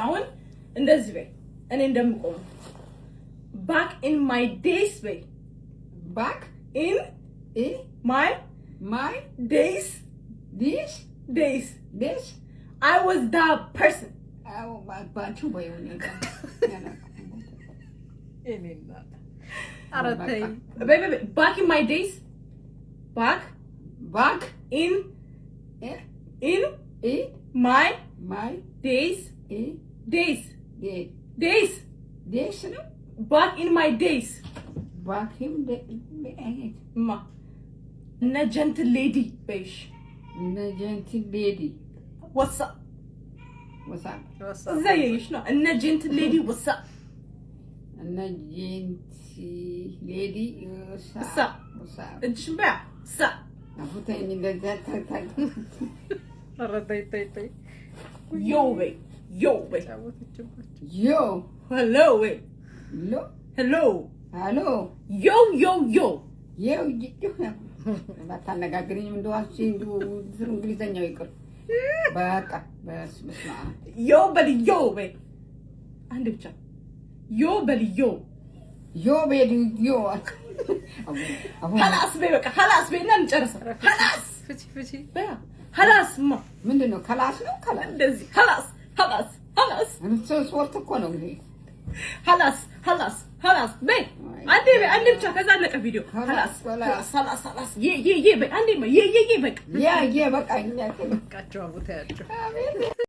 አሁን እንደዚህ በይ እኔ እንደምቆም back in my days way back in my days I was that person back in my days back in my days no back in my days ma na gentle lady besh what's up زيش no na gentle lady what's up na gentle lady what's up ايش بقى what's up افوتني ده رديتي yo hello ባታነጋግሪኝ እንደው አሲንዱ ዝሩ እንግሊዘኛው ይቅር በቃ በስመ አብ yo በይ አንድ ብቻ yo خلاص በይ በቃ خلاص በይና እንጨርስ خلاص ፍቺ በያ خلاص ምንድነው خلاص ነው خلاص እንደዚህ خلاص እንት ወርት እኮ ነው ይሄ خلاص በይ አንዴ ብቻ ከዛ አለቀ ቪዲዮ خلاص የ በይ አንዴ በይ የ በቃ ያ በቃ እኛ በቃቸው አቡታያቸው